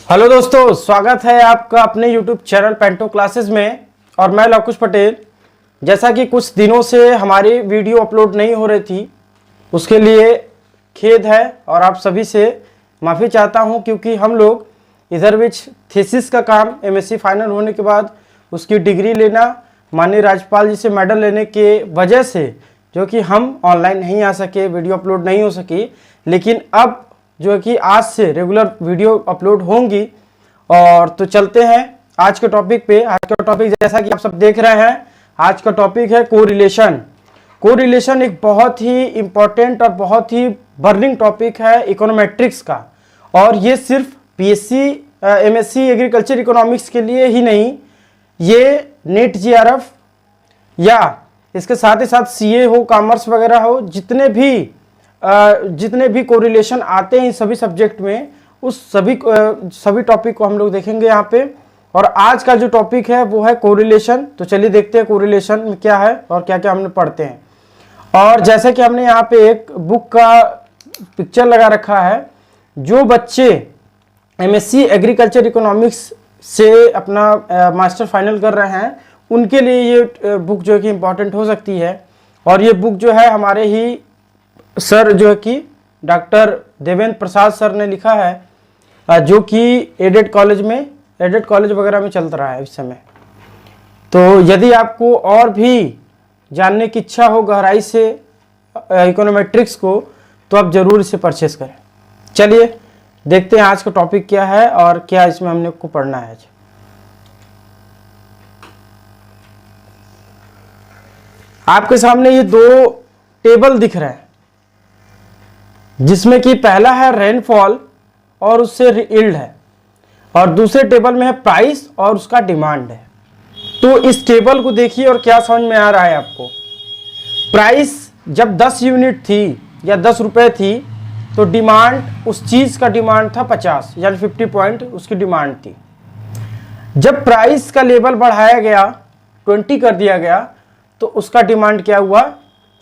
Hello दोस्तों, स्वागत है आपका अपने YouTube चैनल पेंटो क्लासेस में। और मैं लवकुश पटेल। जैसा कि कुछ दिनों से हमारी वीडियो अपलोड नहीं हो रही थी, उसके लिए खेद है और आप सभी से माफ़ी चाहता हूं, क्योंकि हम लोग इधर बीच थीसिस का काम MSc फाइनल होने के बाद उसकी डिग्री लेना, माननीय राज्यपाल जी से मेडल लेने के वजह से जो कि हम ऑनलाइन नहीं आ सके, वीडियो अपलोड नहीं हो सकी। लेकिन अब जो है कि आज से रेगुलर वीडियो अपलोड होंगी। और तो चलते हैं आज के टॉपिक पे। आज का टॉपिक जैसा कि आप सब देख रहे हैं, आज का टॉपिक है कोरिलेशन। कोरिलेशन एक बहुत ही इंपॉर्टेंट और बहुत ही बर्निंग टॉपिक है इकोनोमेट्रिक्स का। और ये सिर्फ PSC MSc एग्रीकल्चर इकोनॉमिक्स के लिए ही नहीं, ये नेट GRF या इसके साथ ही साथ CA हो, कॉमर्स वगैरह हो, जितने भी कोरिलेशन आते हैं सभी सब्जेक्ट में, उस सभी टॉपिक को हम लोग देखेंगे यहाँ पे। और आज का जो टॉपिक है वो है कोरिलेशन। तो चलिए देखते हैं कोरिलेशन में क्या है और क्या क्या हमने पढ़ते हैं। और जैसे कि हमने यहाँ पे एक बुक का पिक्चर लगा रखा है, जो बच्चे MSc एग्रीकल्चर इकोनॉमिक्स से अपना मास्टर फाइनल कर रहे हैं उनके लिए ये बुक जो है कि इम्पॉर्टेंट हो सकती है। और ये बुक जो है हमारे ही सर जो है कि डॉक्टर देवेंद्र प्रसाद सर ने लिखा है, जो कि एडेड कॉलेज वगैरह में चल रहा है इस समय। तो यदि आपको और भी जानने की इच्छा हो गहराई से इकोनोमेट्रिक्स को, तो आप जरूर इसे परचेस करें। चलिए देखते हैं आज का टॉपिक क्या है और क्या इसमें हमने को पढ़ना है। आपके सामने ये दो टेबल दिख रहे हैं, जिसमें कि पहला है रेनफॉल और उससे यील्ड है, और दूसरे टेबल में है प्राइस और उसका डिमांड है। तो इस टेबल को देखिए और क्या समझ में आ रहा है आपको। प्राइस जब 10 यूनिट थी या 10 रुपए थी, तो डिमांड, उस चीज का डिमांड था 50, यानी 50 पॉइंट उसकी डिमांड थी। जब प्राइस का लेवल बढ़ाया गया, 20 कर दिया गया, तो उसका डिमांड क्या हुआ,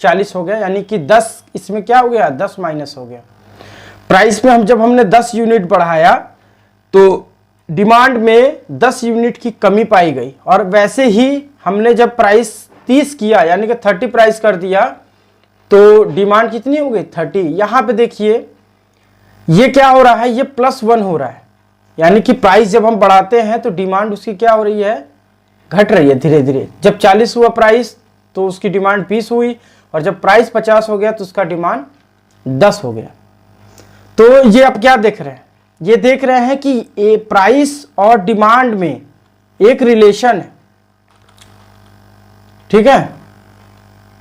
40 हो गया। यानी कि 10 इसमें क्या हो गया, 10 माइनस हो गया। प्राइस में जब हमने 10 यूनिट बढ़ाया तो डिमांड में 10 यूनिट की कमी पाई गई। और वैसे ही हमने जब प्राइस 30 किया, यानी कि 30 प्राइस कर दिया, तो डिमांड कितनी हो गई, 30। यहां पे देखिए ये क्या हो रहा है, ये +1 हो रहा है। यानी कि प्राइस जब हम बढ़ाते हैं तो डिमांड उसकी क्या हो रही है, घट रही है धीरे धीरे। जब 40 हुआ प्राइस तो उसकी डिमांड 20 हुई, और जब प्राइस 50 हो गया तो उसका डिमांड 10 हो गया। तो ये आप क्या देख रहे हैं, ये देख रहे हैं कि प्राइस और डिमांड में एक रिलेशन है। ठीक है,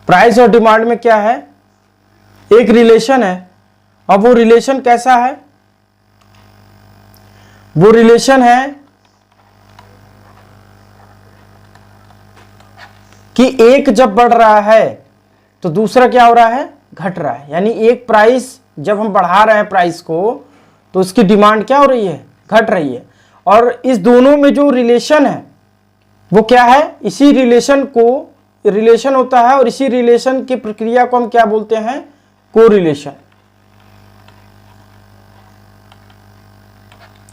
प्राइस और डिमांड में क्या है, एक रिलेशन है। अब वो रिलेशन कैसा है, वो रिलेशन है कि एक जब बढ़ रहा है तो दूसरा क्या हो रहा है, घट रहा है। यानी एक प्राइस जब हम बढ़ा रहे हैं प्राइस को, तो उसकी डिमांड क्या हो रही है, घट रही है। और इस दोनों में जो रिलेशन है वो क्या है, इसी रिलेशन को, रिलेशन होता है, और इसी रिलेशन की प्रक्रिया को हम क्या बोलते हैं, कोरिलेशन।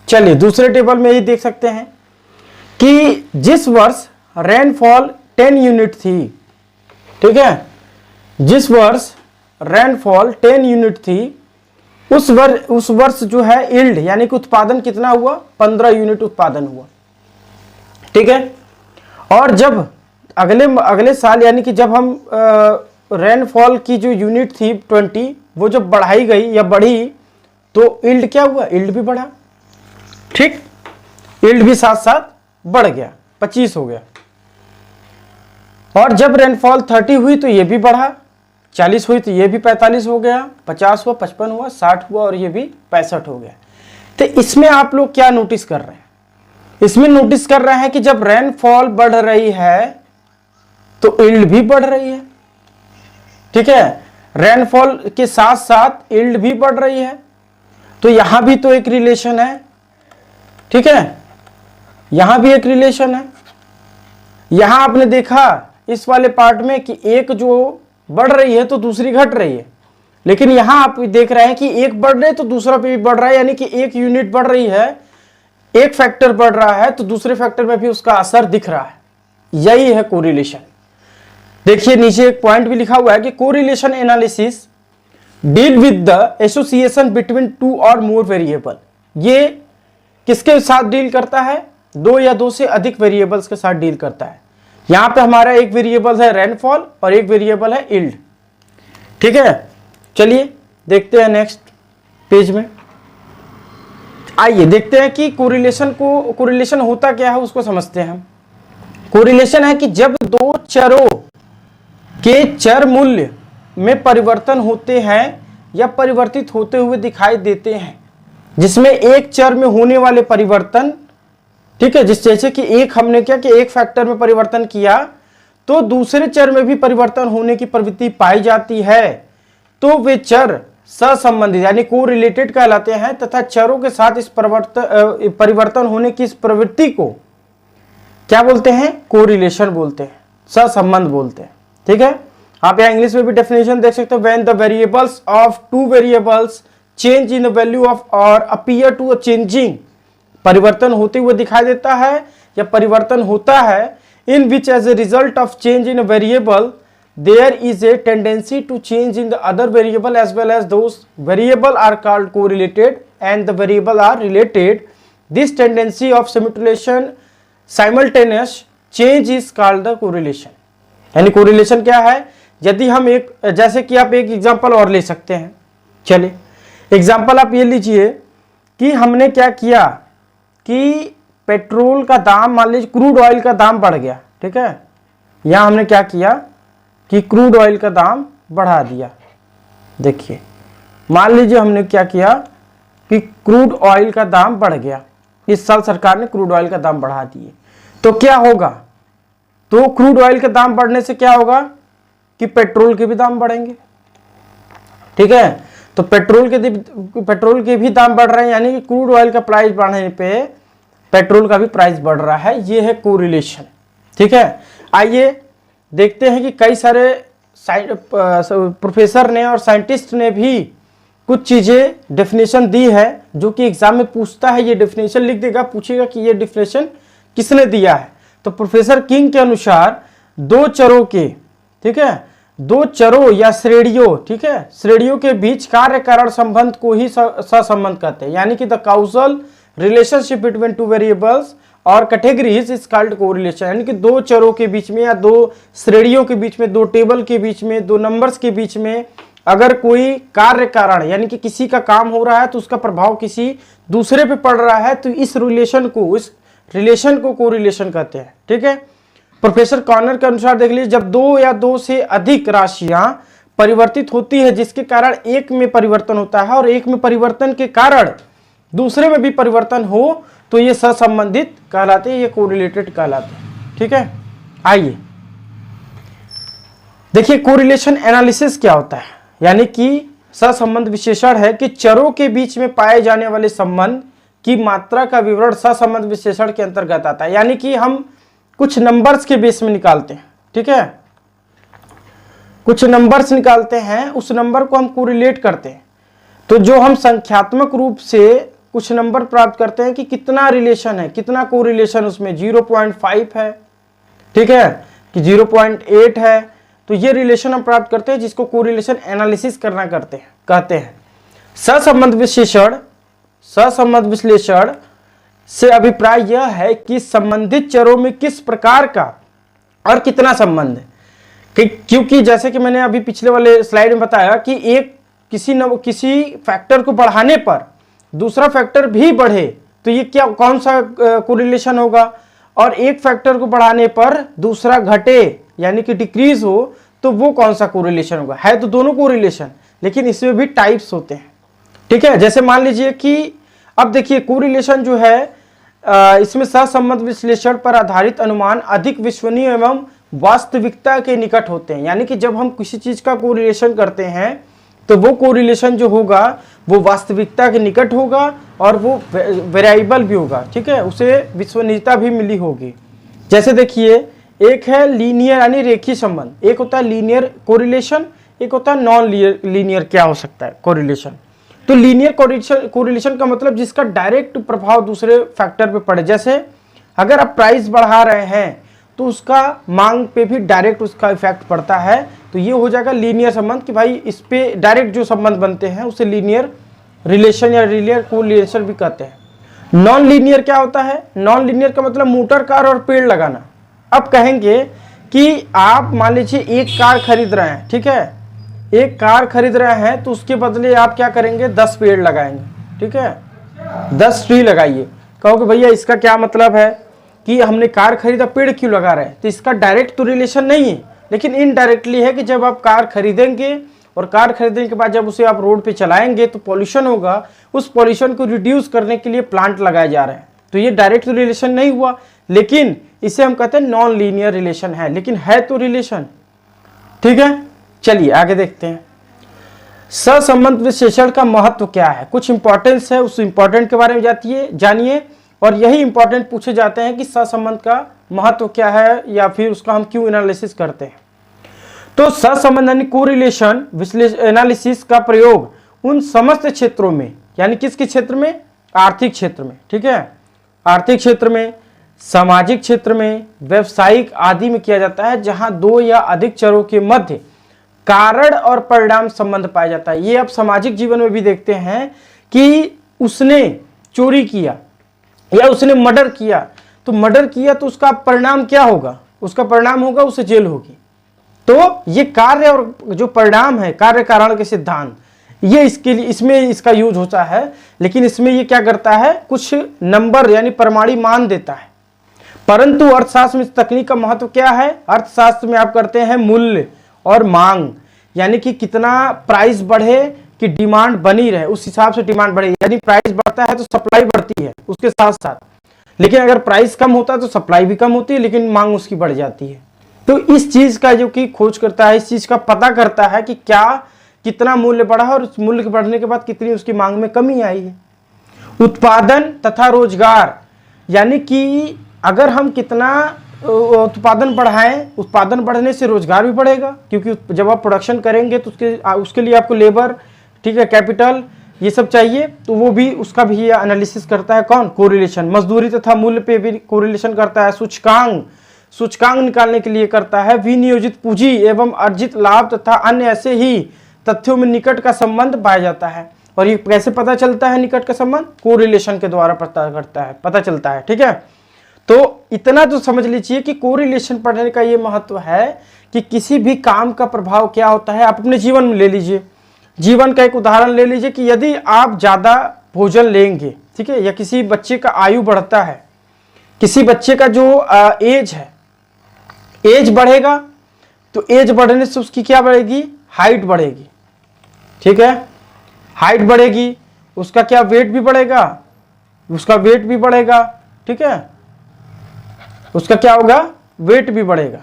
चलिए दूसरे टेबल में ये देख सकते हैं कि जिस वर्ष रेनफॉल 10 यूनिट थी, ठीक है, जिस वर्ष रेनफॉल 10 यूनिट थी, उस वर्ष जो है यील्ड यानी कि उत्पादन कितना हुआ, 15 यूनिट उत्पादन हुआ। ठीक है, और जब अगले साल, यानी कि जब हम रेनफॉल की जो यूनिट थी 20, वो जब बढ़ाई गई या बढ़ी, तो यील्ड क्या हुआ, यील्ड भी बढ़ा। ठीक, यील्ड भी साथ साथ बढ़ गया, 25 हो गया। और जब रेनफॉल 30 हुई तो ये भी बढ़ा, 40 हुई तो ये भी 45 हो गया, 50 हुआ, 55 हुआ, 60 हुआ, और ये भी 65 हो गया। तो इसमें आप लोग क्या नोटिस कर रहे हैं, इसमें नोटिस कर रहे हैं कि जब रेनफॉल बढ़ रही है तो यील्ड भी बढ़ रही है। ठीक है, रेनफॉल के साथ साथ यील्ड भी बढ़ रही है। तो यहां भी तो एक रिलेशन है। ठीक है, यहां भी एक रिलेशन है। यहां आपने देखा इस वाले पार्ट में कि एक जो बढ़ रही है तो दूसरी घट रही है, लेकिन यहां आप देख रहे हैं कि एक बढ़ रहे तो दूसरा भी बढ़ रहा है। यानी कि एक यूनिट बढ़ रही है, एक फैक्टर बढ़ रहा है तो दूसरे फैक्टर में भी उसका असर दिख रहा है, यही है कोरिलेशन। देखिए नीचे एक पॉइंट भी लिखा हुआ है कि correlation analysis deal with the association between two और मोर वेरिएबल। ये किसके साथ डील करता है? दो या दो से अधिक वेरिएबल्स के साथ डील करता है। यहां पे हमारा एक वेरिएबल है रेनफॉल और एक वेरिएबल है यील्ड। ठीक है, चलिए देखते हैं नेक्स्ट पेज में। आइए देखते हैं कि कोरिलेशन होता क्या है, उसको समझते हैं हम। कोरिलेशन है कि जब दो चरों के चर मूल्य में परिवर्तन होते हैं या परिवर्तित होते हुए दिखाई देते हैं, जिसमें एक चर में होने वाले परिवर्तन, ठीक है, जैसे कि एक हमने क्या कि एक फैक्टर में परिवर्तन किया तो दूसरे चर में भी परिवर्तन होने की प्रवृत्ति पाई जाती है, तो वे चर सहसंबंधित यानी कोरिलेटेड कहलाते हैं तथा चरों के साथ इस परिवर्तन होने की इस प्रवृत्ति को क्या बोलते हैं? कोरिलेशन बोलते हैं, सहसंबंध बोलते हैं। ठीक है, आप यहाँ इंग्लिश में भी डेफिनेशन देख सकते हो। When the variables of two variables change in the value of और अपीयर टू अ चेंजिंग, परिवर्तन होते हुए दिखाई देता है या परिवर्तन होता है, in which as a result of change in a variable there is a tendency to change in the other variable as well as those variable are called correlated and the variable are related. This tendency of simultaneous change is called the correlation. यानी correlation क्या है? यदि हम एक, जैसे कि आप एक एग्जांपल और ले सकते हैं। चलिए एग्जांपल आप ये लीजिए कि हमने क्या किया कि पेट्रोल का दाम, मान लीजिए क्रूड ऑयल का दाम बढ़ गया। ठीक है, यहां हमने क्या किया कि क्रूड ऑयल का दाम बढ़ा दिया। देखिए मान लीजिए हमने क्या किया कि क्रूड ऑयल का दाम बढ़ गया, इस साल सरकार ने क्रूड ऑयल का दाम बढ़ा दिए, तो क्या होगा? तो क्रूड ऑयल के दाम बढ़ने से क्या होगा कि पेट्रोल के भी दाम बढ़ेंगे। ठीक है, तो पेट्रोल के भी दाम बढ़ रहे हैं, यानी कि क्रूड ऑयल का प्राइस बढ़ने पे पेट्रोल का भी प्राइस बढ़ रहा है। ये है कोरिलेशन। ठीक है, आइए देखते हैं कि कई सारे प्रोफेसर ने और साइंटिस्ट ने भी कुछ चीजें डेफिनेशन दी है जो कि एग्जाम में पूछता है। ये डेफिनेशन लिख देगा, पूछेगा कि ये डेफिनेशन किसने दिया है। तो प्रोफेसर किंग के अनुसार दो चरों के, ठीक है, दो चरों या श्रेणियों, ठीक है, श्रेणियों के बीच कार्य कारण संबंध को ही सहसंबंध कहते हैं, यानी कि the causal relationship between two variables और कैटेगरीज इज कॉल्ड कोरिलेशन। यानी कि दो चरों के बीच में या दो श्रेणियों के बीच में, दो टेबल के बीच में, दो नंबर्स के बीच में अगर कोई कार्य कारण यानी कि किसी का काम हो रहा है तो उसका प्रभाव किसी दूसरे पे पड़ रहा है, तो इस रिलेशन को कोरिलेशन कहते हैं। ठीक है, प्रोफेसर कॉर्नर के अनुसार देख लीजिए, जब दो या दो से अधिक राशियां परिवर्तित होती है जिसके कारण एक में परिवर्तन होता है और एक में परिवर्तन के कारण दूसरे में भी परिवर्तन हो, तो ये सहसंबंधित कहलाते हैं, ये कोरिलेटेड कहलाते हैं। ठीक है, आइए देखिए कोरिलेशन एनालिसिस क्या होता है। यानी कि सहसंबंध विश्लेषण है कि चरों के बीच में पाए जाने वाले संबंध की मात्रा का विवरण सहसंबंध विश्लेषण के अंतर्गत आता है। यानी कि हम कुछ नंबर्स के बेस में निकालते हैं। ठीक है, कुछ नंबर्स निकालते हैं, उस नंबर को हम कोरिलेट करते हैं। तो जो हम संख्यात्मक रूप से कुछ नंबर प्राप्त करते हैं कि कितना रिलेशन है, कितना कोरिलेशन उसमें 0.5 है, ठीक है, कि 0.8 है, तो ये रिलेशन हम प्राप्त करते हैं जिसको कोरिलेशन एनालिसिस करना कहते हैं। सहसंबंध विश्लेषण से अभिप्राय यह है कि संबंधित चरों में किस प्रकार का और कितना संबंध है, क्योंकि जैसे कि मैंने अभी पिछले वाले स्लाइड में बताया कि एक किसी फैक्टर को बढ़ाने पर दूसरा फैक्टर भी बढ़े तो ये कौन सा कोरिलेशन होगा, और एक फैक्टर को बढ़ाने पर दूसरा घटे यानी कि डिक्रीज हो तो वो कौन सा कोरिलेशन होगा। है तो दोनों कोरिलेशन, लेकिन इसमें भी टाइप्स होते हैं। ठीक है, जैसे मान लीजिए कि अब देखिए कोरिलेशन जो है इसमें सहसंबंध विश्लेषण पर आधारित अनुमान अधिक विश्वसनीय एवं वास्तविकता के निकट होते हैं। यानी कि जब हम किसी चीज का कोरिलेशन करते हैं तो वो कोरिलेशन जो होगा वो वास्तविकता के निकट होगा और वो वेरिएबल भी होगा। ठीक है, उसे विश्वसनीयता भी मिली होगी। जैसे देखिए एक है लीनियर यानी रेखीय संबंध, एक होता है लीनियर कोरिलेशन, एक होता है नॉन लीनियर क्या हो सकता है कोरिलेशन। तो लीनियर कोरिलेशन का मतलब जिसका डायरेक्ट प्रभाव दूसरे फैक्टर पे पड़े। जैसे अगर आप प्राइस बढ़ा रहे हैं तो उसका मांग पे भी डायरेक्ट उसका इफेक्ट पड़ता है। तो ये हो जाएगा लीनियर संबंध कि भाई इस पे डायरेक्ट जो संबंध बनते हैं उसे लीनियर रिलेशन या लीनियर कोरिलेशन भी कहते हैं। नॉन लीनियर क्या होता है? नॉन लीनियर का मतलब मोटर कार और पेड़ लगाना। अब कहेंगे कि आप मान लीजिए एक कार खरीद रहे हैं, ठीक है, एक कार खरीद रहे हैं तो उसके बदले आप क्या करेंगे? 10 पेड़ लगाएंगे, ठीक है, 10 ट्री लगाइए। कहोगे भैया इसका क्या मतलब है कि हमने कार खरीदा, पेड़ क्यों लगा रहे हैं? तो इसका डायरेक्ट तो रिलेशन नहीं है, लेकिन इनडायरेक्टली है कि जब आप कार खरीदेंगे और कार खरीदने के बाद जब उसे आप रोड पे चलाएंगे तो पॉल्यूशन होगा, उस पॉल्यूशन को रिड्यूस करने के लिए प्लांट लगाए जा रहे हैं। तो ये डायरेक्ट रिलेशन नहीं हुआ, लेकिन इसे हम कहते हैं नॉन लीनियर रिलेशन है, लेकिन है तो रिलेशन। ठीक है, चलिए आगे देखते हैं। सहसंबंध विश्लेषण का महत्व क्या है, कुछ इंपॉर्टेंस है, उस इंपॉर्टेंट के बारे में जानिए। और यही इंपॉर्टेंट पूछे जाते हैं कि सहसंबंध का महत्व क्या है या फिर उसका हम क्यों एनालिसिस करते हैं। तो सहसंबंध यानी कोरिलेशन एनालिसिस का प्रयोग उन समस्त क्षेत्रों में, यानी किसके क्षेत्र में? आर्थिक क्षेत्र में, ठीक है, आर्थिक क्षेत्र में, सामाजिक क्षेत्र में, व्यवसायिक आदि में किया जाता है, जहां दो या अधिक चरों के मध्य कारण और परिणाम संबंध पाया जाता है। ये आप सामाजिक जीवन में भी देखते हैं कि उसने चोरी किया या उसने मर्डर किया, तो मर्डर किया तो उसका परिणाम क्या होगा? उसका परिणाम होगा उसे जेल होगी। तो ये कार्य और जो परिणाम है, कार्य कारण के सिद्धांत, ये इसके लिए इसमें इसका यूज होता है। लेकिन इसमें ये क्या करता है? कुछ नंबर यानी प्रमाणिक मान देता है। परंतु अर्थशास्त्र में इस तकनीक का महत्व क्या है? अर्थशास्त्र में आप करते हैं मूल्य और मांग, यानी कि कितना प्राइस बढ़े कि डिमांड बनी रहे, उस हिसाब से डिमांड बढ़े। यानी प्राइस बढ़ता है तो सप्लाई बढ़ती है उसके साथ साथ, लेकिन अगर प्राइस कम होता है तो सप्लाई भी कम होती है, लेकिन मांग उसकी बढ़ जाती है। तो इस चीज का जो कि खोज करता है, इस चीज का पता करता है कि क्या कितना मूल्य बढ़ा है और उस मूल्य के बढ़ने के बाद कितनी उसकी मांग में कमी आई है। उत्पादन तथा रोजगार, यानी कि अगर हम कितना उत्पादन बढ़ाएं, उत्पादन बढ़ने से रोजगार भी बढ़ेगा, क्योंकि जब आप प्रोडक्शन करेंगे तो उसके लिए आपको लेबर, ठीक है, कैपिटल, ये सब चाहिए, तो वो भी उसका भी एनालिसिस करता है। कौन? कोरिलेशन। मजदूरी तथा मूल्य पे भी कोरिलेशन करता है। सूचकांक निकालने के लिए करता है। विनियोजित पूंजी एवं अर्जित लाभ तथा अन्य ऐसे ही तथ्यों में निकट का संबंध पाया जाता है। और ये कैसे पता चलता है निकट का संबंध? कोरिलेशन के द्वारा पता चलता है। ठीक है, तो इतना तो समझ लीजिए कि कोरिलेशन पढ़ने का ये महत्व है कि किसी भी काम का प्रभाव क्या होता है। आप अपने जीवन में ले लीजिए, जीवन का एक उदाहरण ले लीजिए कि यदि आप ज्यादा भोजन लेंगे, ठीक है, या किसी बच्चे का आयु बढ़ता है, किसी बच्चे का जो एज है, एज बढ़ेगा, तो एज बढ़ने से उसकी क्या बढ़ेगी? हाइट बढ़ेगी। ठीक है, हाइट बढ़ेगी, उसका क्या? वेट भी बढ़ेगा, उसका वेट भी बढ़ेगा। ठीक है, उसका क्या होगा? वेट भी बढ़ेगा।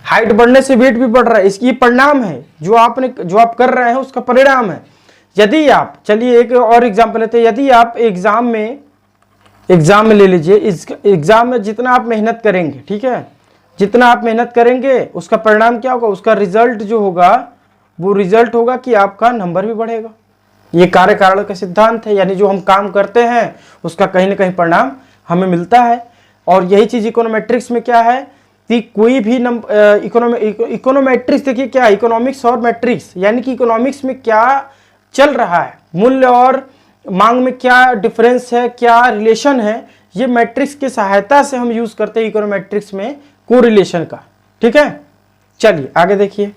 हाइट बढ़ने से वेट भी बढ़ रहा है, इसकी परिणाम है, जो आप कर रहे हैं उसका परिणाम है। यदि आप, चलिए एक और एग्जांपल लेते हैं, यदि आप एग्जाम में ले लीजिए, इस एग्जाम में जितना आप मेहनत करेंगे, ठीक है, जितना आप मेहनत करेंगे उसका परिणाम क्या होगा? उसका रिजल्ट जो होगा वो रिजल्ट होगा कि आपका नंबर भी बढ़ेगा। ये कार्य कारण का सिद्धांत है, यानी जो हम काम करते हैं उसका कहीं ना कहीं परिणाम हमें मिलता है। और यही चीज इकोनोमेट्रिक्स में क्या है कि कोई भी इकोनोमेट्रिक्स देखिए क्या है, इकोनॉमिक्स और मैट्रिक्स, यानी कि इकोनॉमिक्स में क्या चल रहा है, मूल्य और मांग में क्या डिफरेंस है, क्या रिलेशन है, ये मैट्रिक्स की सहायता से हम यूज करते हैं इकोनोमेट्रिक्स में कोरिलेशन का। ठीक है, चलिए आगे देखिए।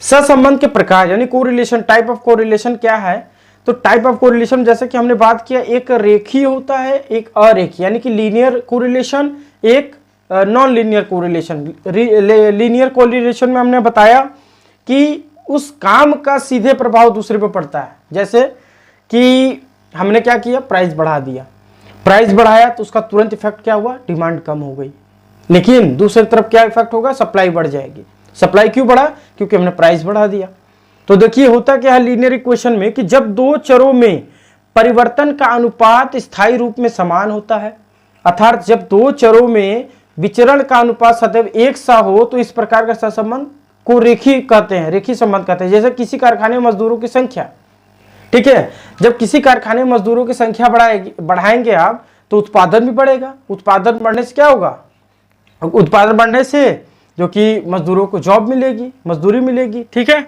सहसंबंध के प्रकार यानी कोरिलेशन, टाइप ऑफ कोरिलेशन क्या है? तो टाइप ऑफ कोरिलेशन जैसे कि हमने बात किया, एक रेखीय होता है, एक अरेखीय, यानी कि लीनियर कोरिलेशन, एक non linear correlation. Linear correlation में हमने बताया कि उस काम का सीधे प्रभाव दूसरे पर पड़ता है। जैसे कि हमने क्या किया? प्राइस बढ़ा दिया, प्राइस बढ़ाया तो उसका तुरंत इफेक्ट क्या हुआ? डिमांड कम हो गई। लेकिन दूसरी तरफ क्या इफेक्ट होगा? सप्लाई बढ़ जाएगी। सप्लाई क्यों बढ़ा? क्योंकि हमने प्राइस बढ़ा दिया। तो देखिए होता क्या है लीनियर इक्वेशन में कि जब दो चरों में परिवर्तन का अनुपात स्थायी रूप में समान होता है, अर्थात जब दो चरों में विचरण का अनुपात सदैव एक सा हो, तो इस प्रकार का सहसंबंध को रेखीय कहते हैं, रेखीय संबंध कहते हैं। जैसे किसी कारखाने में मजदूरों की संख्या ठीक है, जब किसी कारखाने में मजदूरों की संख्या बढ़ाएंगे आप तो उत्पादन भी बढ़ेगा। उत्पादन बढ़ने से क्या होगा, उत्पादन बढ़ने से जो कि मजदूरों को जॉब मिलेगी, मजदूरी मिलेगी। ठीक है,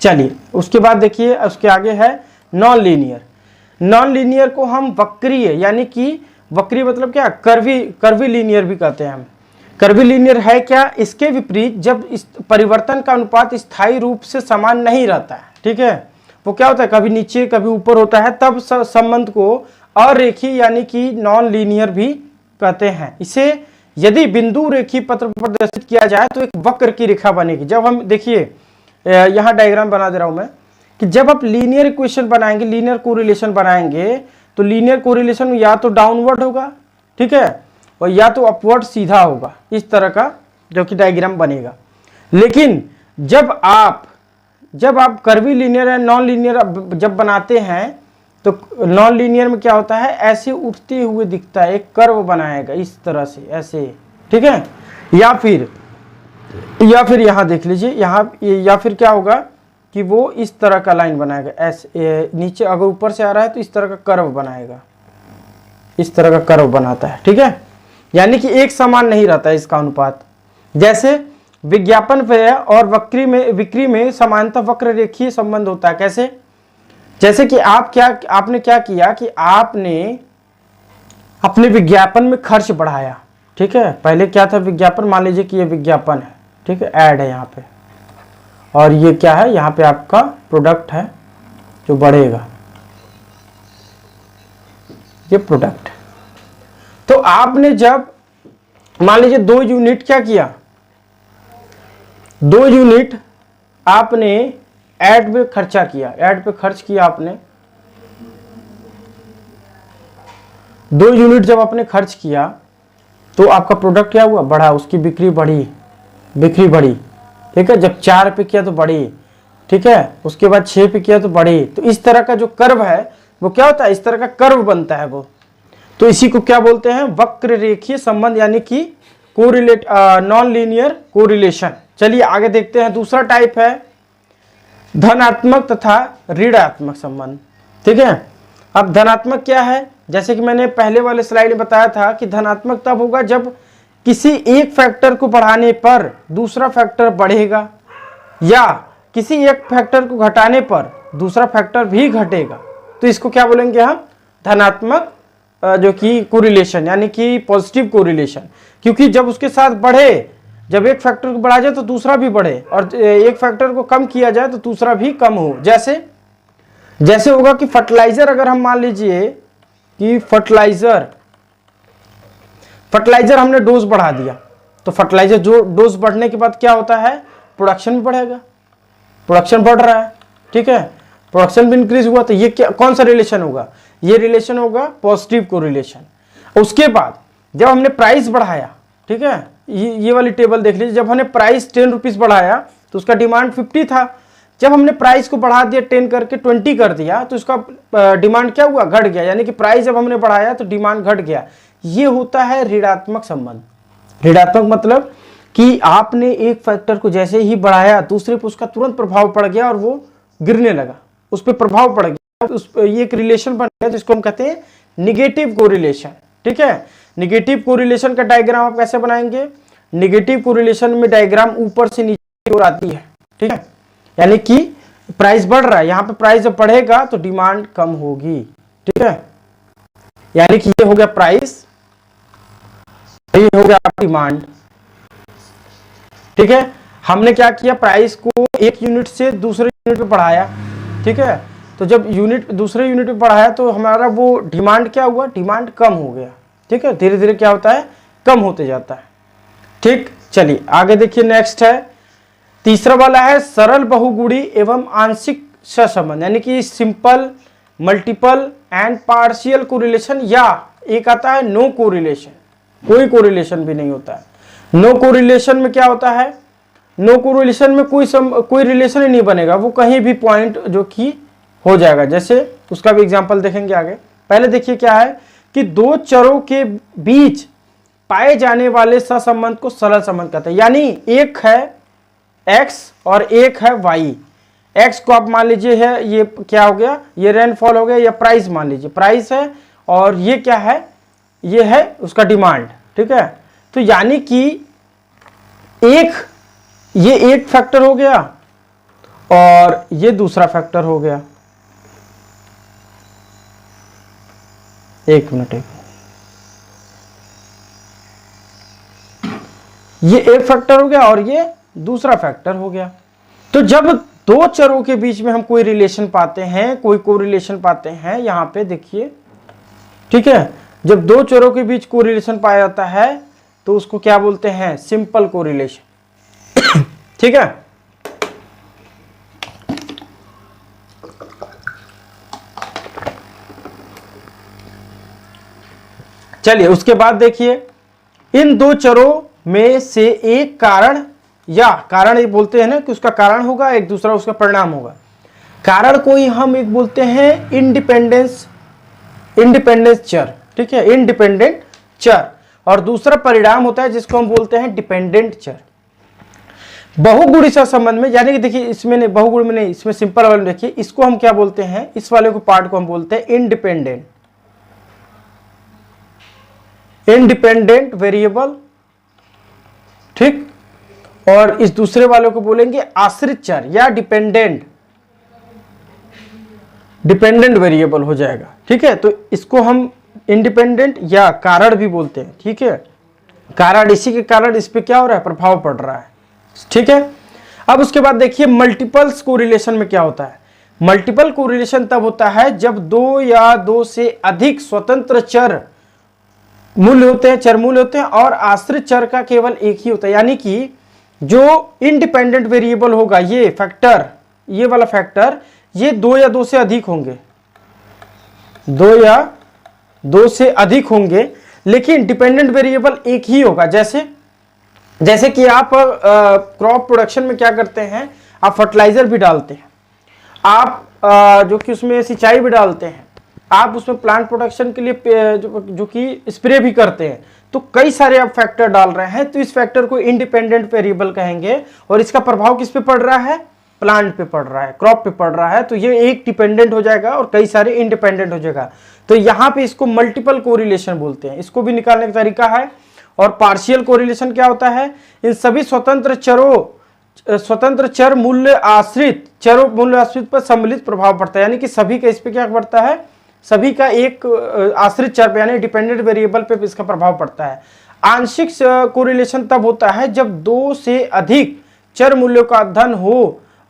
चलिए उसके बाद देखिए उसके आगे है नॉन लीनियर। नॉन लीनियर को हम वक्रीय यानी कि वक्रीय मतलब क्या, कर्वी लीनियर भी कहते हैं हम। कर्वी लीनियर है क्या, इसके विपरीत जब इस परिवर्तन का अनुपात स्थायी रूप से समान नहीं रहता है। ठीक है, वो क्या होता है, कभी नीचे कभी ऊपर होता है, तब संबंध को अरेखीय यानी कि नॉन लीनियर भी कहते हैं। इसे यदि बिंदु रेखीय पत्र पर प्रदर्शित किया जाए तो एक वक्र की रेखा बनेगी। जब हम देखिए यहाँ डायग्राम बना दे रहा हूं मैं कि जब आप लीनियर इक्वेशन बनाएंगे, लीनियर कोरिलेशन बनाएंगे तो लीनियर कोरिलेशन में या तो डाउनवर्ड होगा, ठीक है, और या तो अपवर्ड सीधा होगा, इस तरह का जो कि डायग्राम बनेगा। लेकिन जब आप कर्वी लीनियर या नॉन लीनियर जब बनाते हैं तो नॉन लीनियर में क्या होता है, ऐसे उठते हुए दिखता है, एक कर्व बनाएगा इस तरह से ऐसे। ठीक है, या फिर यहां देख लीजिए, या फिर क्या होगा कि वो इस तरह का लाइन बनाएगा ऐसे, नीचे अगर ऊपर से आ रहा है तो इस तरह का कर्व बनाएगा, इस तरह का कर्व बनाता है। ठीक है, यानी कि एक समान नहीं रहता है इसका अनुपात। जैसे विज्ञापन व्यय और बिक्री में समानता वक्र रेखीय संबंध होता है। कैसे, जैसे कि आपने क्या किया कि आपने अपने विज्ञापन में खर्च बढ़ाया। ठीक है, पहले क्या था विज्ञापन, मान लीजिए कि ये विज्ञापन है, ठीक है, ऐड है यहाँ पे, और ये क्या है, यहाँ पे आपका प्रोडक्ट है जो बढ़ेगा, ये प्रोडक्ट। तो आपने जब मान लीजिए 2 यूनिट क्या किया, 2 यूनिट आपने ऐड पे खर्चा किया, ऐड पे खर्च किया आपने 2 यूनिट जब आपने खर्च किया तो आपका प्रोडक्ट क्या हुआ, बढ़ा, उसकी बिक्री बढ़ी। ठीक है, जब 4 पे किया तो बढ़ी, ठीक है, उसके बाद 6 पे किया तो बढ़ी। तो इस तरह का जो कर्व है वो क्या होता है, इस तरह का कर्व बनता है वो। तो इसी को क्या बोलते हैं, वक्र रेखीय संबंध यानी कि नॉन लीनियर कोरिलेशन। चलिए आगे देखते हैं, दूसरा टाइप है धनात्मक तथा ऋणात्मक संबंध। ठीक है, अब धनात्मक क्या है, जैसे कि मैंने पहले वाले स्लाइड में बताया था कि धनात्मक तब होगा जब किसी एक फैक्टर को बढ़ाने पर दूसरा फैक्टर बढ़ेगा या किसी एक फैक्टर को घटाने पर दूसरा फैक्टर भी घटेगा। तो इसको क्या बोलेंगे हम, धनात्मक जो कि कोरिलेशन यानी कि पॉजिटिव कोरिलेशन। क्योंकि जब उसके साथ बढ़े, जब एक फैक्टर को बढ़ा जाए तो दूसरा भी बढ़े, और एक फैक्टर को कम किया जाए तो दूसरा भी कम हो। जैसे होगा कि फर्टिलाइजर, अगर हम मान लीजिए कि फर्टिलाइजर हमने डोज बढ़ा दिया, तो फर्टिलाइजर जो डोज बढ़ने के बाद क्या होता है, प्रोडक्शन भी बढ़ेगा, प्रोडक्शन बढ़ रहा है। ठीक है, प्रोडक्शन भी इंक्रीज हुआ, तो ये कौन सा रिलेशन होगा, ये रिलेशन होगा पॉजिटिव कोरिलेशन। उसके बाद जब हमने प्राइस बढ़ाया, ठीक है, ये वाली टेबल देख लीजिए, जब हमने प्राइस 10 रुपीज बढ़ाया तो उसका डिमांड 50 था। जब हमने प्राइस को बढ़ा दिया 10 करके 20 कर दिया तो उसका डिमांड क्या हुआ, घट गया। यानी कि प्राइस जब हमने बढ़ाया तो डिमांड घट गया। ये होता है ऋणात्मक संबंध। ऋणात्मक मतलब कि आपने एक फैक्टर को जैसे ही बढ़ाया दूसरे पर उसका तुरंत प्रभाव पड़ गया और वो गिरने लगा, उस पर प्रभाव पड़ गया, ये एक रिलेशन बन गया जिसको हम कहते हैं निगेटिव कोरिलेशन। ठीक है, निगेटिव कोरिलेशन का डायग्राम आप कैसे बनाएंगे, निगेटिव कोरिलेशन में डायग्राम ऊपर से नीचे की ओर आती है। ठीक है, यानी कि प्राइस बढ़ रहा है, यहां पे प्राइस जब बढ़ेगा तो डिमांड कम होगी। ठीक है, यानी कि ये हो गया प्राइस, ये हो गया डिमांड। ठीक है, हमने क्या किया, प्राइस को 1 यूनिट से दूसरे यूनिट पे बढ़ाया। ठीक है, तो जब दूसरे यूनिट पे बढ़ाया तो हमारा वो डिमांड क्या हुआ, डिमांड कम हो गया। ठीक है, धीरे धीरे क्या होता है, कम होते जाता है। ठीक, चलिए आगे देखिए, नेक्स्ट है तीसरा वाला है सरल बहुगुणी एवं आंशिक सहसंबंध, यानी कि simple, multiple and partial correlation, या एक आता है नो कोरिलेशन, कोई कोरिलेशन भी नहीं होता है। नो कोरिलेशन में क्या होता है, नो कोरिलेशन में कोई रिलेशन ही नहीं बनेगा, वो कहीं भी पॉइंट जो कि हो जाएगा। जैसे उसका भी एग्जांपल देखेंगे आगे। पहले देखिए क्या है कि 2 चरों के बीच पाए जाने वाले सहसंबंध को सरल संबंध कहते हैं। यानी एक है x और एक है y, एक्स को आप मान लीजिए है, ये क्या हो गया, ये रेनफॉल हो गया, या प्राइस मान लीजिए प्राइस है, और ये क्या है, ये है उसका डिमांड, ठीक है। तो यानी कि ये एक फैक्टर हो गया और ये दूसरा फैक्टर हो गया। एक मिनट, ये एक फैक्टर हो गया और ये दूसरा फैक्टर हो गया। तो जब दो चरों के बीच में हम कोई रिलेशन पाते हैं, कोई कोरिलेशन पाते हैं, यहां पे देखिए, ठीक है, जब दो चरों के बीच कोरिलेशन पाया जाता है तो उसको क्या बोलते हैं, सिंपल कोरिलेशन। ठीक है। चलिए उसके बाद देखिए, इन दो चरों में से एक कारण, या कारण ये बोलते हैं ना कि उसका कारण होगा, एक दूसरा उसका परिणाम होगा। कारण को ही हम एक बोलते हैं इंडिपेंडेंस चर, ठीक है, इंडिपेंडेंट चर, और दूसरा परिणाम होता है जिसको हम बोलते हैं डिपेंडेंट चर। बहुगुणी सहसंबंध में, यानी कि देखिए इसमें नहीं, बहुगुणी में नहीं, इसमें सिंपल वाले में देखिए, इसको हम क्या बोलते हैं, इस वाले को पार्ट को हम बोलते हैं इंडिपेंडेंट वेरिएबल, ठीक, और इस दूसरे वाले को बोलेंगे आश्रित चर या डिपेंडेंट वेरिएबल हो जाएगा, ठीक है। तो इसको हम इंडिपेंडेंट या कारण भी बोलते हैं, ठीक है। कारण, इसी के कारण इस पे क्या हो रहा है, प्रभाव पड़ रहा है, ठीक है। अब उसके बाद देखिए मल्टीपल्स कोरिलेशन में क्या होता है। मल्टीपल कोरिलेशन तब होता है जब दो या दो से अधिक स्वतंत्र चर मूल्य होते हैं, चर मूल्य होते हैं, और आश्रित चर का केवल एक ही होता है। यानी कि जो इंडिपेंडेंट वेरिएबल होगा, ये फैक्टर, ये वाला फैक्टर, ये दो या दो से अधिक होंगे, दो या दो से अधिक होंगे, लेकिन डिपेंडेंट वेरिएबल एक ही होगा। जैसे कि आप क्रॉप प्रोडक्शन में क्या करते हैं, आप फर्टिलाइजर भी डालते हैं, आप जो कि उसमें सिंचाई भी डालते हैं, आप उसमें प्लांट प्रोडक्शन के लिए जो कि स्प्रे भी करते हैं, तो कई सारे आप फैक्टर डाल रहे हैं, तो इस फैक्टर को इंडिपेंडेंट वेरिएबल कहेंगे, और इसका प्रभाव किस पे पड़ रहा है, प्लांट पे पड़ रहा है, क्रॉप पे पड़ रहा है। तो ये एक डिपेंडेंट हो जाएगा और कई सारे इंडिपेंडेंट हो जाएगा। तो यहां पे इसको मल्टीपल कोरिलेशन बोलते हैं, इसको भी निकालने का तरीका है। और पार्शियल कोरिलेशन क्या होता है, इन सभी स्वतंत्र चर मूल्य आश्रित पर सम्मिलित प्रभाव पड़ता है, यानी कि सभी का इस पे क्या पड़ता है, सभी का एक आश्रित चर पे यानी डिपेंडेंट वेरिएबल पे इसका प्रभाव पड़ता है। आंशिक कोरिलेशन तब होता है जब दो से अधिक चर मूल्यों का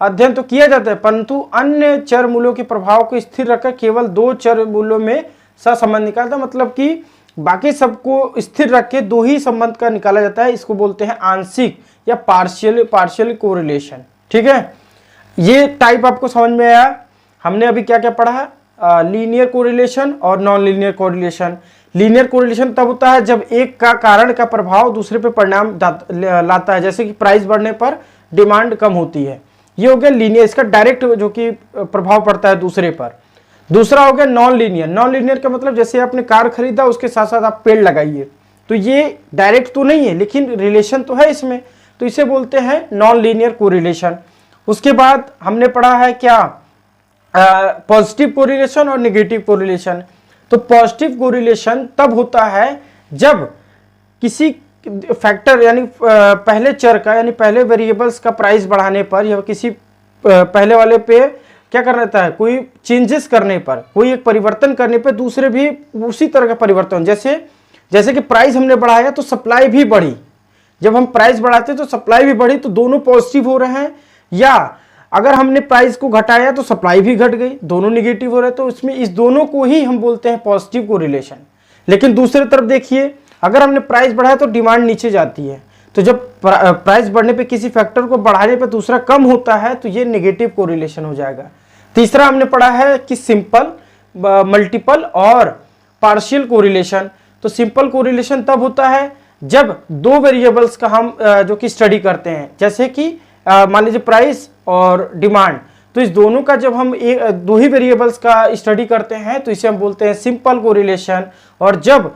अध्ययन तो किया जाता है, परंतु अन्य चर मूल्यों के प्रभाव को स्थिर रखकर केवल दो चर मूल्यों में सहसंबंध निकालता है, मतलब कि बाकी सबको स्थिर रख के दो ही संबंध का निकाला जाता है। इसको बोलते हैं आंशिक या पार्शियल कोरिलेशन, ठीक है। ये टाइप आपको समझ में आया। हमने अभी क्या क्या पढ़ा है, लीनियर कोरिलेशन और non linear correlation. Linear correlation तब होता है जब एक का कारण का प्रभाव दूसरे पे परिणाम लाता है, जैसे कि प्राइस बढ़ने पर डिमांड कम होती है, ये हो गया लीनियर, इसका डायरेक्ट जो कि प्रभाव पड़ता है दूसरे पर। दूसरा हो गया नॉन लीनियर। नॉन लीनियर का मतलब जैसे आपने कार खरीदा, उसके साथ साथ आप पेड़ लगाइए, तो ये डायरेक्ट तो नहीं है लेकिन रिलेशन तो है इसमें, तो इसे बोलते हैं नॉन लीनियर कोरिलेशन। उसके बाद हमने पढ़ा है क्या, पॉजिटिव कोरिलेशन और नेगेटिव कोरिलेशन। तो पॉजिटिव कोरिलेशन तब होता है जब किसी फैक्टर यानी पहले चर का यानी पहले वेरिएबल्स का प्राइस बढ़ाने पर या किसी पहले वाले पे क्या करना रहता है, कोई चेंजेस करने पर, कोई एक परिवर्तन करने पर दूसरे भी उसी तरह का परिवर्तन, जैसे कि प्राइस हमने बढ़ाया तो सप्लाई भी बढ़ी, जब हम प्राइस बढ़ाते तो सप्लाई भी बढ़ी, तो दोनों पॉजिटिव हो रहे हैं। या अगर हमने प्राइस को घटाया तो सप्लाई भी घट गई, दोनों निगेटिव हो रहे हैं, तो इसमें इस दोनों को ही हम बोलते हैं पॉजिटिव कोरिलेशन। लेकिन दूसरी तरफ देखिए, अगर हमने प्राइस बढ़ाया तो डिमांड नीचे जाती है, तो जब प्राइस बढ़ने पे किसी फैक्टर को बढ़ाने पे दूसरा कम होता है तो ये नेगेटिव कोरिलेशन हो जाएगा। तीसरा हमने पढ़ा है कि सिंपल, मल्टीपल और पार्शियल कोरिलेशन। तो सिंपल कोरिलेशन तब होता है जब दो वेरिएबल्स का हम जो कि स्टडी करते हैं, जैसे कि मान लीजिए प्राइस और डिमांड, तो इस दोनों का जब हम दो ही वेरिएबल्स का स्टडी करते हैं तो इसे हम बोलते हैं सिंपल कोरिलेशन। और जब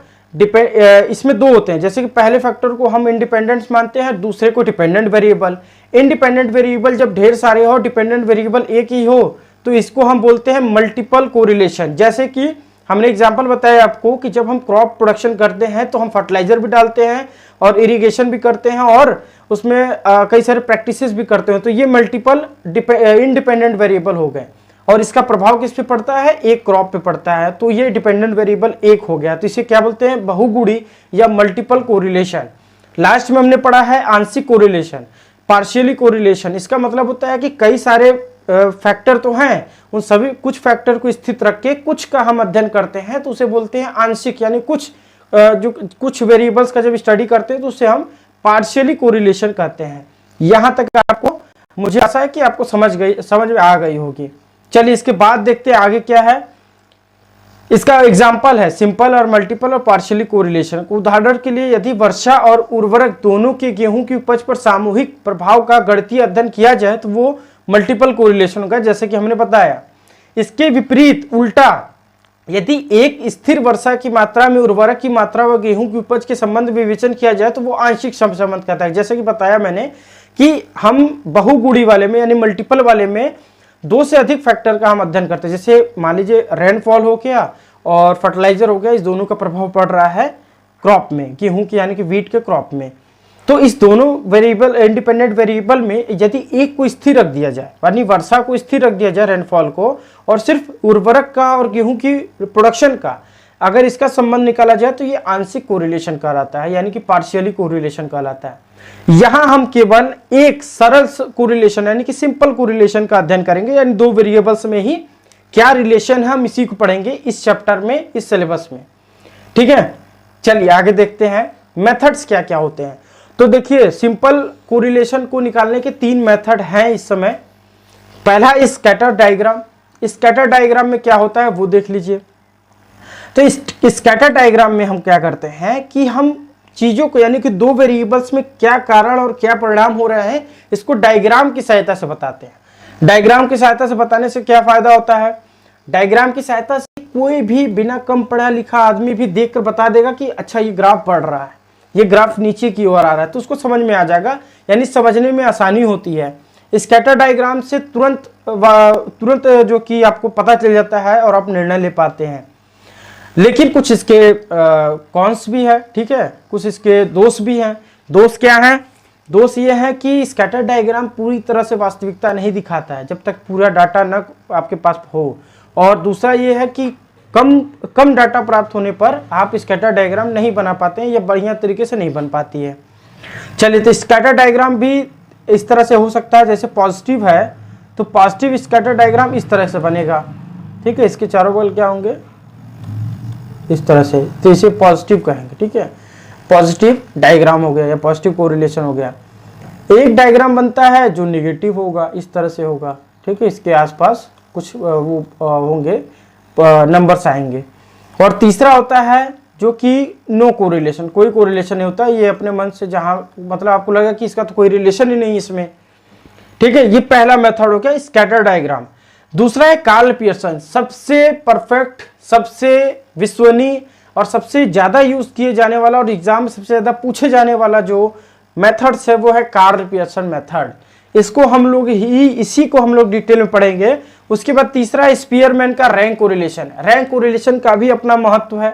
इसमें दो होते हैं, जैसे कि पहले फैक्टर को हम इंडिपेंडेंट मानते हैं, दूसरे को डिपेंडेंट वेरिएबल। इंडिपेंडेंट वेरिएबल जब ढेर सारे हो, डिपेंडेंट वेरिएबल एक ही हो, तो इसको हम बोलते हैं मल्टीपल कोरिलेशन। जैसे कि हमने एग्जांपल बताया आपको कि जब हम क्रॉप प्रोडक्शन करते हैं तो हम फर्टिलाइजर भी डालते हैं और इरिगेशन भी करते हैं और उसमें कई सारे प्रैक्टिसेस भी करते हैं, तो ये मल्टीपल इंडिपेंडेंट वेरिएबल हो गए और इसका प्रभाव किस पे पड़ता है, एक क्रॉप पे पड़ता है, तो ये डिपेंडेंट वेरिएबल एक हो गया। तो इसे क्या बोलते हैं, बहुगुणी या मल्टीपल कोरिलेशन। लास्ट में हमने पढ़ा है आंशिक कोरिलेशन, पार्शियली कोरिलेशन। इसका मतलब होता है कि कई सारे फैक्टर तो हैं, उन सभी कुछ फैक्टर को स्थित रख के कुछ का हम अध्ययन करते हैं, तो उसे बोलते हैं आंशिक, यानी कुछ जो कुछ वेरिएबल्स का जब स्टडी करते हैं तो उसे हम पार्शियली कोरिलेशन कहते हैं। यहां तक आपको, मुझे आशा है कि आपको समझ में आ गई होगी। चलिए इसके बाद देखते हैं आगे क्या है। इसका एग्जाम्पल है सिंपल और मल्टीपल और पार्शियली कोरिलेशन। उदाहरण के लिए यदि वर्षा और उर्वरक दोनों के गेहूं की उपज पर सामूहिक प्रभाव का गणितीय अध्ययन किया जाए तो वो मल्टीपल कोरिलेशन होगा, जैसे कि हमने बताया। इसके विपरीत उल्टा, यदि एक स्थिर वर्षा की मात्रा में उर्वरक की मात्रा व गेहूं की उपज के संबंध विवेचन किया जाए तो वो आंशिक संबंध कहता है। जैसे कि बताया मैंने कि हम बहुगुणी वाले में यानी मल्टीपल वाले में दो से अधिक फैक्टर का हम अध्ययन करते हैं। जैसे मान लीजिए रेनफॉल हो गया और फर्टिलाइजर हो गया, इस दोनों का प्रभाव पड़ रहा है क्रॉप में, गेहूं की यानी कि वीट के क्रॉप में। तो इस दोनों वेरिएबल, इंडिपेंडेंट वेरिएबल में यदि एक को स्थिर रख दिया जाए, यानी वर्षा को स्थिर रख दिया जाए, रेनफॉल को, और सिर्फ उर्वरक का और गेहूं की प्रोडक्शन का अगर इसका संबंध निकाला जाए तो ये आंशिक कोरिलेशन कहलाता है, यानी कि पार्शियली कोरिलेशन कहलाता है। यहां हम केवल एक सरल कोरिलेशन यानी कि सिंपल कोरिलेशन का अध्ययन करेंगे, यानी दो वेरिएबल्स में ही क्या रिलेशन है हम इसी को पढ़ेंगे इस चैप्टर में, इस सिलेबस में। ठीक है, चलिए आगे देखते हैं मेथड्स क्या क्या होते हैं। तो देखिए सिंपल कोरिलेशन को निकालने के तीन मेथड हैं इस समय। पहला स्कैटर डायग्राम। स्कैटर डायग्राम में क्या होता है वो देख लीजिए। तो इस स्कैटर डायग्राम में हम क्या करते हैं कि हम चीजों को, यानी कि दो वेरिएबल्स में क्या कारण और क्या परिणाम हो रहे हैं, इसको डायग्राम की सहायता से बताते हैं। डायग्राम की सहायता से बताने से क्या फायदा होता है, डायग्राम की सहायता से कोई भी बिना कम पढ़ा लिखा आदमी भी देखकर बता देगा कि अच्छा ये ग्राफ बढ़ रहा है, ये ग्राफ नीचे की ओर आ रहा है, तो उसको समझ में आ जाएगा, यानी समझने में आसानी होती है। स्कैटर डायग्राम से तुरंत जो कि आपको पता चल जाता है और आप निर्णय ले पाते हैं। लेकिन कुछ इसके कॉन्स भी है, ठीक है, कुछ इसके दोष भी हैं। दोष क्या हैं, दोष ये है कि स्कैटर डायग्राम पूरी तरह से वास्तविकता नहीं दिखाता है जब तक पूरा डाटा न आपके पास हो, और दूसरा ये है कि कम डाटा प्राप्त होने पर आप स्कैटर डायग्राम नहीं बना पाते हैं या बढ़िया तरीके से नहीं बन पाती है। चलिए, तो स्कैटर डायग्राम भी इस तरह से हो सकता है, जैसे पॉजिटिव है तो पॉजिटिव स्कैटर डायग्राम इस तरह से बनेगा, ठीक है, इसके चारों बगल क्या होंगे इस तरह से, तो इसे पॉजिटिव कहेंगे। ठीक है, पॉजिटिव डायग्राम हो गया या पॉजिटिव कोरिलेशन हो गया। एक डायग्राम बनता है जो नेगेटिव होगा, इस तरह से होगा, ठीक है, इसके आसपास कुछ वो होंगे, नंबर्स आएंगे। और तीसरा होता है जो कि नो कोरिलेशन, कोई कोरिलेशन नहीं होता, ये अपने मन से जहां मतलब आपको लगा कि इसका तो कोई रिलेशन ही नहीं इसमें। ठीक है, ये पहला मेथड हो गया स्कैटर डायग्राम। दूसरा है कार्ल पियर्सन, सबसे परफेक्ट, सबसे विश्वसनीय और सबसे ज्यादा यूज किए जाने वाला और एग्जाम में सबसे ज्यादा पूछे जाने वाला जो मेथड्स है वो है कार्ल पियर्सन मेथड। इसको हम लोग इसी को हम लोग डिटेल में पढ़ेंगे। उसके बाद तीसरा स्पीयरमैन का रैंक कोरिलेशन। रैंक कोरिलेशन का भी अपना महत्व है।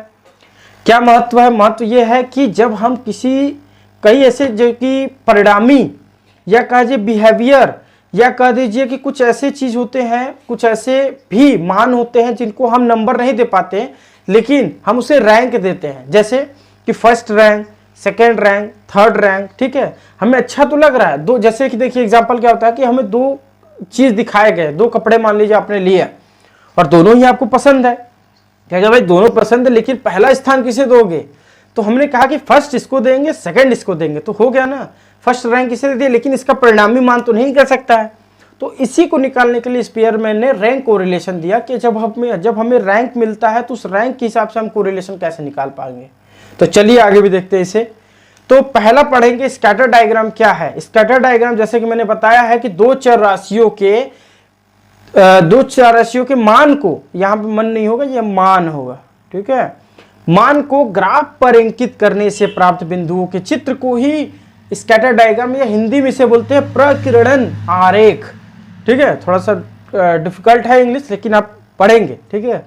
क्या महत्व है, महत्व यह है कि जब हम कई ऐसे जो कि परिणामी या कह दीजिए बिहेवियर या कह दीजिए कि कुछ ऐसे चीज होते हैं, कुछ ऐसे भी मान होते हैं जिनको हम नंबर नहीं दे पाते लेकिन हम उसे रैंक देते हैं, जैसे कि first rank, second rank, third rank. ठीक है, हमें अच्छा तो लग रहा है दो, जैसे कि देखिए एग्जांपल क्या होता है कि हमें दो चीज दिखाए गए, दो कपड़े मान लीजिए आपने लिए और दोनों ही आपको पसंद है, क्या भाई दोनों पसंद है, लेकिन पहला स्थान किसे दोगे, तो हमने कहा कि फर्स्ट इसको देंगे, सेकंड इसको देंगे, तो हो गया ना, फर्स्ट रैंक इसे दे दिया, लेकिन इसका परिणामी मान तो नहीं कर सकता है। तो इसी को निकालने के लिए स्पीयरमैन ने रैंक कोरिलेशन दिया कि जब हमें रैंक मिलता है तो उस रैंक के हिसाब से हम कोरिलेशन कैसे निकाल पाएंगे। तो चलिए आगे भी देखते हैं इसे। तो पहला पढ़ेंगे स्कैटर डायग्राम क्या है। स्कैटर डायग्राम जैसे कि मैंने बताया है कि दो चर राशियों के मान को, यहां पे मन नहीं होगा, यह मान होगा, ठीक है, मान को ग्राफ पर अंकित करने से प्राप्त बिंदुओं के चित्र को ही स्कैटर डायग्राम, या हिंदी में इसे बोलते हैं प्रकीर्णन आरेख। ठीक है, थोड़ा सा डिफिकल्ट है इंग्लिश, लेकिन आप पढ़ेंगे। ठीक है,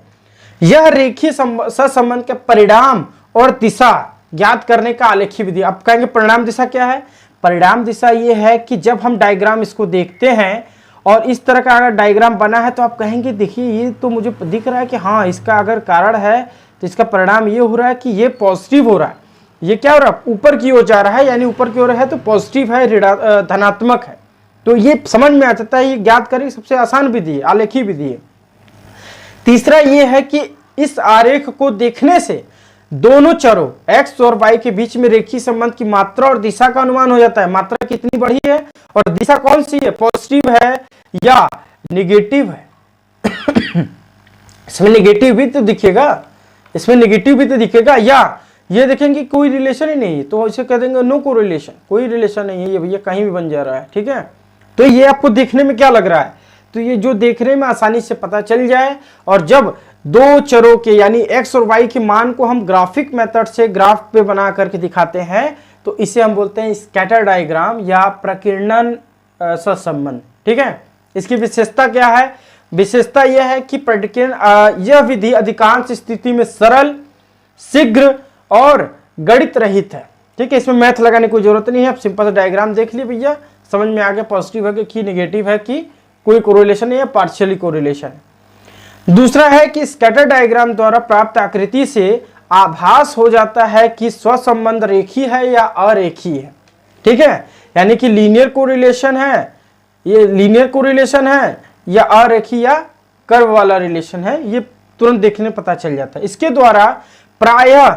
यह रेखीय सहसंबंध के परिणाम और दिशा ज्ञात करने का आलेखीय विधि। आप कहेंगे परिणाम दिशा क्या है? परिणाम दिशा ये है कि जब हम डायग्राम इसको देखते हैं और इस तरह का अगर डायग्राम बना है तो आप कहेंगे देखिए ये तो मुझे दिख रहा है कि हाँ इसका अगर कारण है तो इसका परिणाम ये हो रहा है कि ये पॉजिटिव हो रहा है, ये क्या हो रहा है ऊपर की ओर जा रहा है, यानी ऊपर की ओर है तो पॉजिटिव है, धनात्मक है। तो ये समझ में आ जाता है, ये ज्ञात करने की सबसे आसान विधि है, आलेखीय विधि है। तीसरा ये है कि इस आरेख को देखने से दोनों चरों x और y के बीच में रेखीय संबंध की मात्रा और दिशा का अनुमान हो जाता है। मात्रा कितनी बड़ी है और दिशा कौन सी है, पॉजिटिव है या निगेटिव है। इसमें निगेटिव भी तो दिखेगा, इसमें निगेटिव भी तो दिखेगा, या ये देखेंगे कोई रिलेशन ही नहीं है तो इसे कह देंगे नो कोरिलेशन, कोई रिलेशन नहीं है, ये भैया कहीं भी बन जा रहा है। ठीक है, तो ये आपको देखने में क्या लग रहा है, तो ये जो देखने में आसानी से पता चल जाए। और जब दो चरों के यानी x और y के मान को हम ग्राफिक मेथड से ग्राफ पे बना करके दिखाते हैं तो इसे हम बोलते हैं स्कैटर डायग्राम या प्रकीर्णन सहसंबंध। ठीक है, इसकी विशेषता क्या है? विशेषता यह है कि यह विधि अधिकांश स्थिति में सरल, शीघ्र और गणित रहित है। ठीक है, इसमें मैथ लगाने की कोई जरूरत नहीं है, आप सिंपल सा डायग्राम देख लिए भैया, समझ में आ गया पॉजिटिव है कि निगेटिव है कि कोई कोरिलेशन है या पार्शियली कोरिलेशन है। दूसरा है कि स्कैटर डायग्राम द्वारा प्राप्त आकृति से आभास हो जाता है कि स्वसंबंध रेखीय है या अरेखीय है। ठीक है, यानी कि लीनियर कोरिलेशन है, ये लीनियर कोरिलेशन है या अरेखीय या कर्व वाला रिलेशन है, ये तुरंत देखने पता चल जाता है। इसके द्वारा प्रायः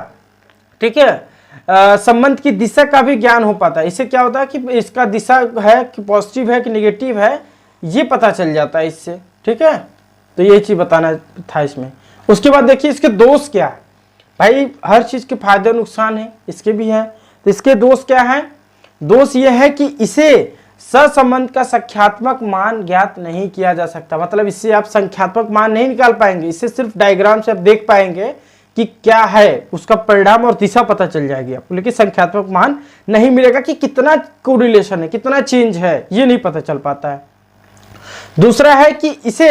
ठीक है संबंध की दिशा का भी ज्ञान हो पाता है। इससे क्या होता है कि इसका दिशा है कि पॉजिटिव है कि निगेटिव है, ये पता चल जाता है इससे। ठीक है, तो यही चीज बताना था इसमें। उसके बाद देखिए इसके दोष क्या है। भाई हर चीज के फायदे और नुकसान है, इसके भी हैं, तो इसके दोष क्या है? दोष ये है कि इसे सहसंबंध का संख्यात्मक मान ज्ञात नहीं किया जा सकता। मतलब इससे आप संख्यात्मक मान नहीं निकाल पाएंगे, इससे सिर्फ डायग्राम से आप देख पाएंगे कि क्या है, उसका परिणाम और दिशा पता चल जाएगी आपको, लेकिन संख्यात्मक मान नहीं मिलेगा कि कितना कोरिलेशन है, कितना चेंज है, ये नहीं पता चल पाता है। दूसरा है कि इसे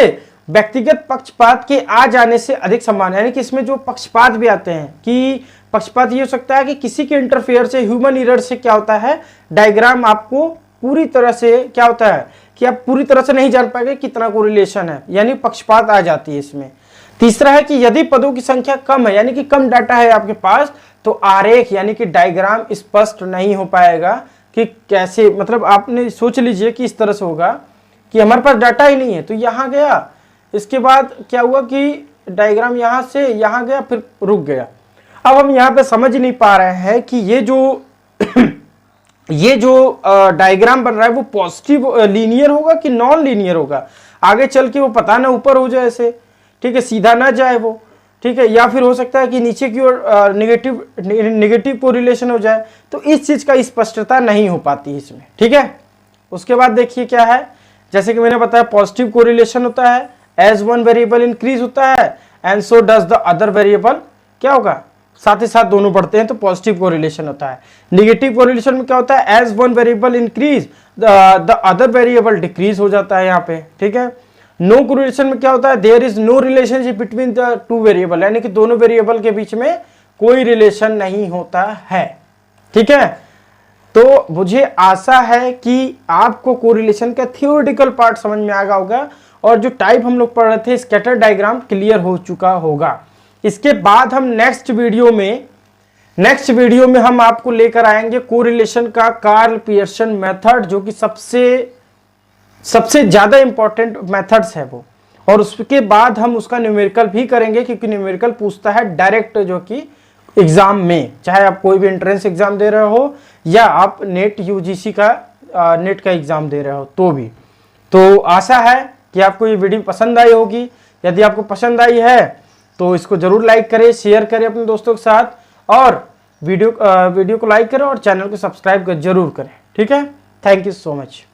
व्यक्तिगत पक्षपात के आ जाने से अधिक संभावना, यानी कि इसमें जो पक्षपात भी आते हैं कि पक्षपात ये हो सकता है कि किसी के इंटरफेयर से, ह्यूमन एरर से क्या होता है, डायग्राम आपको पूरी तरह से क्या होता है कि आप पूरी तरह से नहीं जान पाएंगे कितना कोरिलेशन है, यानी पक्षपात आ जाती है इसमें। तीसरा है कि यदि पदों की संख्या कम है, यानी कि कम डाटा है आपके पास, तो आरेख यानी कि डायग्राम स्पष्ट नहीं हो पाएगा कि कैसे, मतलब आपने सोच लीजिए कि इस तरह से होगा कि हमारे पास डाटा ही नहीं है तो यहाँ गया, इसके बाद क्या हुआ कि डायग्राम यहाँ से यहाँ गया फिर रुक गया। अब हम यहाँ पे समझ नहीं पा रहे हैं कि ये जो ये जो डायग्राम बन रहा है वो पॉजिटिव लीनियर होगा कि नॉन लीनियर होगा, आगे चल के वो पता ना ऊपर हो जाए ऐसे, ठीक है, सीधा ना जाए वो, ठीक है, या फिर हो सकता है कि नीचे की ओर निगेटिव कोरिलेशन हो जाए, तो इस चीज का स्पष्टता नहीं हो पाती इसमें। ठीक है, उसके बाद देखिए क्या है, जैसे कि मैंने बताया पॉजिटिव कोरिलेशन होता है, एज वन वेरिएबल इंक्रीज होता है and so does the other variable, क्या होगा, साथ ही साथ दोनों बढ़ते हैं तो पॉजिटिव कोरिलेशन होता है। निगेटिव कोरिलेशन में क्या होता है, as one variable increase the other variable decrease हो जाता है यहाँ पे। ठीक है, नो कोरिलेशन में क्या होता है, there is no relationship between the two variable, यानी कि दोनों वेरिएबल के बीच में कोई रिलेशन नहीं होता है। ठीक है, तो मुझे आशा है कि आपको कोरिलेशन का थियोरेटिकल पार्ट समझ में आ गया होगा और जो टाइप हम लोग पढ़ रहे थे स्कैटर डायग्राम क्लियर हो चुका होगा। इसके बाद हम नेक्स्ट वीडियो में हम आपको लेकर आएंगे कोरिलेशन का कार्ल पियर्सन मेथड, जो कि सबसे ज्यादा इंपॉर्टेंट मेथड्स है वो, और उसके बाद हम उसका न्यूमेरिकल भी करेंगे क्योंकि न्यूमेरिकल पूछता है डायरेक्ट, जो कि एग्जाम में, चाहे आप कोई भी एंट्रेंस एग्जाम दे रहे हो या आप नेट यूजीसी का नेट का एग्जाम दे रहे हो तो भी। तो आशा है कि आपको ये वीडियो पसंद आई होगी। यदि आपको पसंद आई है तो इसको जरूर लाइक करें, शेयर करें अपने दोस्तों के साथ, और वीडियो को लाइक करें और चैनल को सब्सक्राइब जरूर करें। ठीक है, थैंक यू सो मच।